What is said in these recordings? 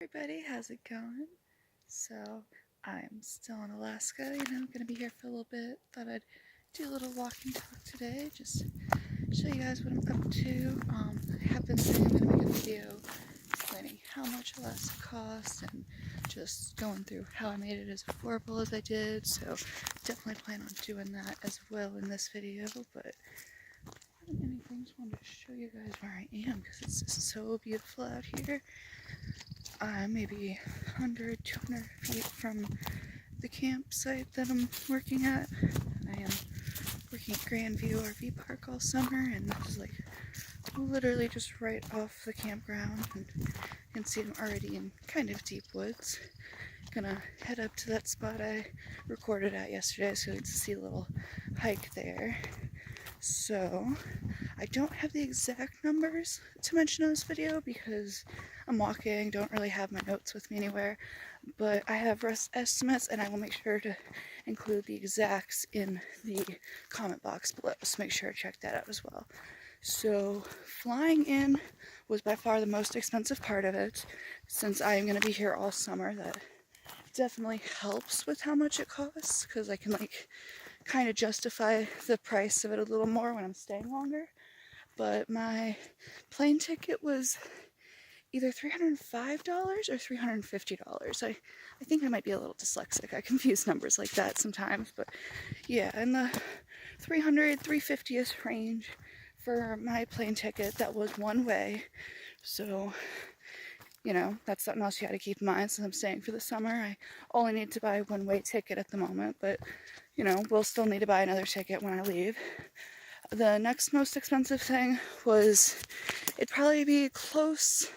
Everybody, how's it going? So, I'm still in Alaska, gonna be here for a little bit. Thought I'd do a little walking talk today, just show you guys what I'm up to. I have been saying I'm gonna make a video explaining how much Alaska costs and just going through how I made it as affordable as I did, so definitely plan on doing that as well in this video, but more than anything, just wanted to show you guys where I am because it's just so beautiful out here. Maybe 100, 200 feet from the campsite that I'm working at. I am working at Grandview RV Park all summer, and this is like literally just right off the campground, and you can see I'm already in kind of deep woods. Gonna head up to that spot I recorded at yesterday, so you get to see a little hike there. So, I don't have the exact numbers to mention in this video because I'm walking, don't really have my notes with me anywhere, but I have rough estimates and I will make sure to include the exacts in the comment box below, so make sure to check that out as well. So, flying in was by far the most expensive part of it. Since I am going to be here all summer, that definitely helps with how much it costs, because I can kind of justify the price of it a little more when I'm staying longer. But my plane ticket was either $305 or $350. I think I might be a little dyslexic. I confuse numbers like that sometimes, but yeah, in the $300, $350-ish range for my plane ticket. That was one way, so that's something else you got to keep in mind. Since I'm staying for the summer, I only need to buy a one-way ticket at the moment, but we'll still need to buy another ticket when I leave. The next most expensive thing was, it'd probably be close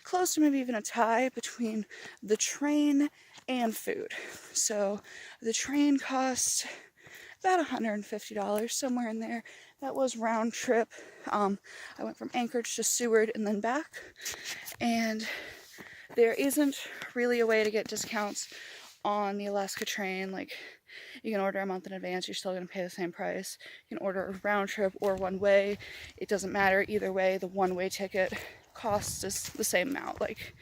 to maybe even a tie between the train and food. So the train cost about $150, somewhere in there. That was round trip. I went from Anchorage to Seward and then back. And there isn't really a way to get discounts on the Alaska train. Like, you can order a month in advance, you're still going to pay the same price. You can order a round trip or one way. It doesn't matter either way. The one-way ticket costs is the same amount. Like,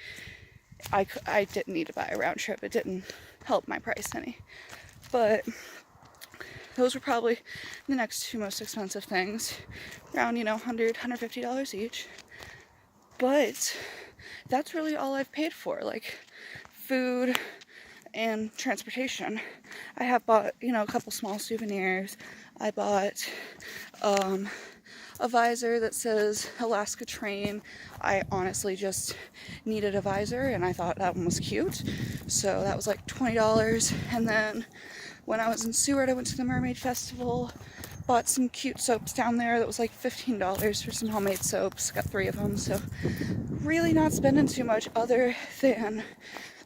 I didn't need to buy a round trip. It didn't help my price any. But those were probably the next two most expensive things. Around, $100, $150 each. But that's really all I've paid for. Like, food and transportation. I have bought, a couple small souvenirs. I bought a visor that says Alaska Train. I honestly just needed a visor and I thought that one was cute. So that was like $20. And then when I was in Seward, I went to the Mermaid Festival, bought some cute soaps down there that was like $15 for some homemade soaps. Got 3 of them, so really not spending too much other than,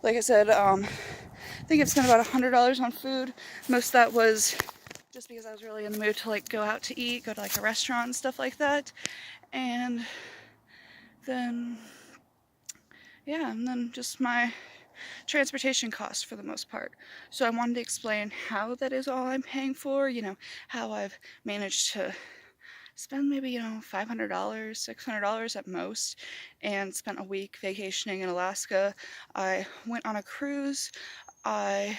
like I said, I think I've spent about $100 on food. Most of that was just because I was really in the mood to go out to eat, go to a restaurant and stuff like that. And then, yeah, and then just my transportation costs for the most part. So I wanted to explain how that is all I'm paying for, how I've managed to spend maybe, $500, $600 at most, and spent a week vacationing in Alaska. I went on a cruise. I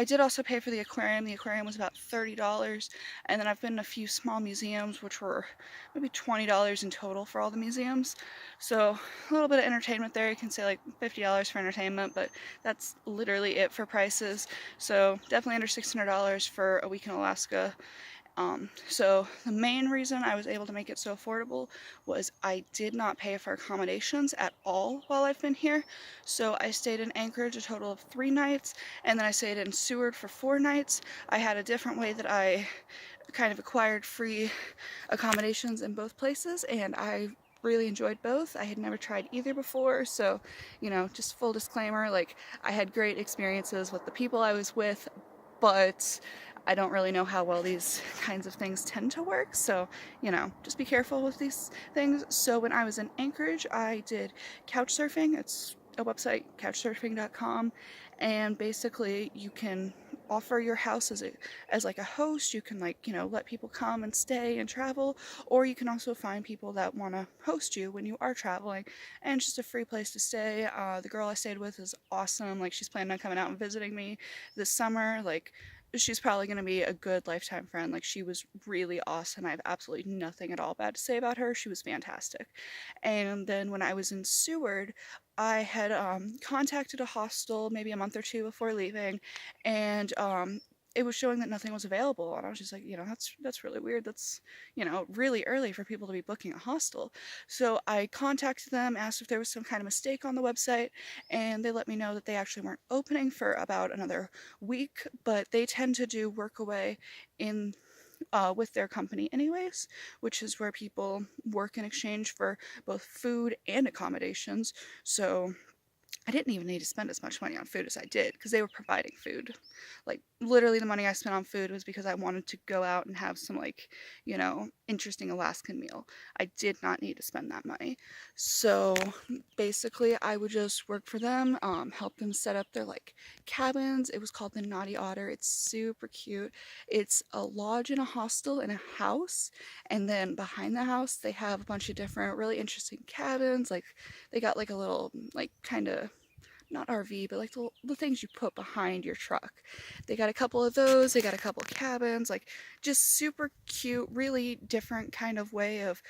did also pay for the aquarium. The aquarium was about $30, and then I've been in a few small museums, which were maybe $20 in total for all the museums. So a little bit of entertainment there. You can say $50 for entertainment, but that's literally it for prices. So definitely under $600 for a week in Alaska. So the main reason I was able to make it so affordable was I did not pay for accommodations at all while I've been here. So I stayed in Anchorage a total of 3 nights, and then I stayed in Seward for 4 nights. I had a different way that I kind of acquired free accommodations in both places, and I really enjoyed both. I had never tried either before, so just full disclaimer, I had great experiences with the people I was with, but I don't really know how well these kinds of things tend to work, so, just be careful with these things. So when I was in Anchorage, I did couch surfing. It's a website, couchsurfing.com, and basically you can offer your house as like a host. You can like, you know, let people come and stay and travel, or you can also find people that want to host you when you are traveling, and it's just a free place to stay. The girl I stayed with is awesome. Like, she's planning on coming out and visiting me this summer. Like, she's probably going to be a good lifetime friend. Like, she was really awesome. I have absolutely nothing at all bad to say about her. She was fantastic. And then when I was in Seward, I had contacted a hostel maybe a month or two before leaving, and it was showing that nothing was available. And I was just like, you know, that's really weird. That's, you know, really early for people to be booking a hostel. So I contacted them, asked if there was some kind of mistake on the website, and they let me know that they actually weren't opening for about another week, but they tend to do workaway in with their company anyways, which is where people work in exchange for both food and accommodations. So I didn't even need to spend as much money on food as I did because they were providing food. Like, literally, the money I spent on food was because I wanted to go out and have some, like, you know, interesting Alaskan meal. I did not need to spend that money. So basically, I would just work for them, help them set up their, like, cabins. It was called the Naughty Otter. It's super cute. It's a lodge and a hostel and a house. And then behind the house, they have a bunch of different really interesting cabins. Like, they got like a little, like, kind of, not RV, but like the things you put behind your truck. They got a couple of those. They got a couple cabins, like, just super cute, really different kind of way of,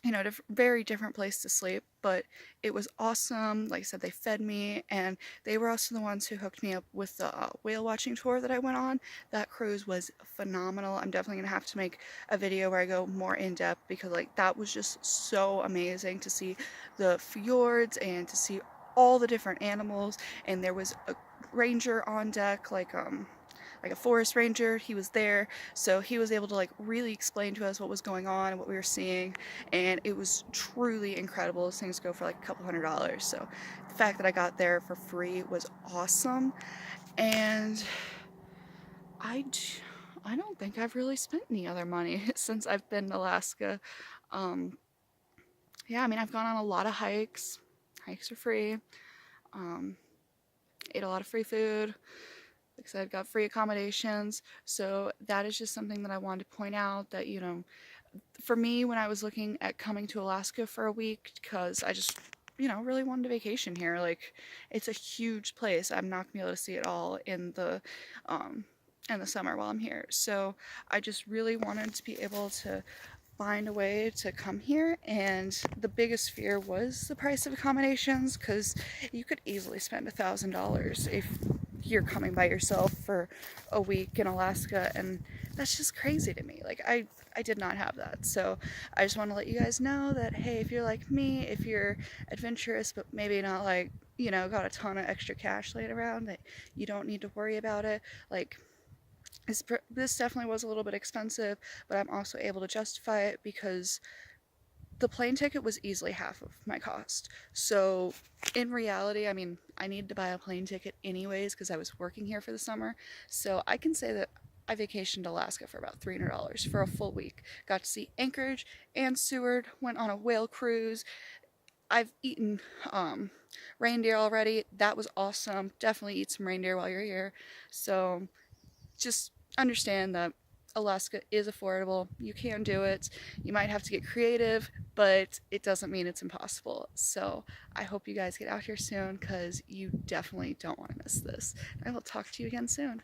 you know, very different place to sleep, but it was awesome. Like I said, they fed me, and they were also the ones who hooked me up with the whale watching tour that I went on. That cruise was phenomenal. I'm definitely gonna have to make a video where I go more in depth, because like, that was just so amazing to see the fjords and to see all the different animals. And there was a ranger on deck, like a forest ranger. He was there, so he was able to like really explain to us what was going on and what we were seeing, and it was truly incredible. Those things go for like a couple $100, so the fact that I got there for free was awesome. And I don't think I've really spent any other money since I've been in Alaska. Yeah, I mean, I've gone on a lot of hikes. Hikes are free. Ate a lot of free food. Like I said, got free accommodations. So that is just something that I wanted to point out, that, you know, for me, when I was looking at coming to Alaska for a week, because I just, you know, really wanted a vacation here. Like, it's a huge place. I'm not gonna be able to see it all in the summer while I'm here. So I just really wanted to be able to find a way to come here, and the biggest fear was the price of accommodations, because you could easily spend $1,000 if you're coming by yourself for a week in Alaska, and that's just crazy to me. Like, I did not have that. So I just want to let you guys know that, hey, if you're like me, if you're adventurous but maybe not, like, you know, got a ton of extra cash laid around, that you don't need to worry about it. Like, this definitely was a little bit expensive, but I'm also able to justify it because the plane ticket was easily half of my cost. So in reality, I mean, I needed to buy a plane ticket anyways because I was working here for the summer. So I can say that I vacationed Alaska for about $300 for a full week. Got to see Anchorage and Seward, went on a whale cruise. I've eaten reindeer already. That was awesome. Definitely eat some reindeer while you're here. So just understand that Alaska is affordable. You can do it. You might have to get creative, but it doesn't mean it's impossible. So I hope you guys get out here soon, because you definitely don't want to miss this. I will talk to you again soon.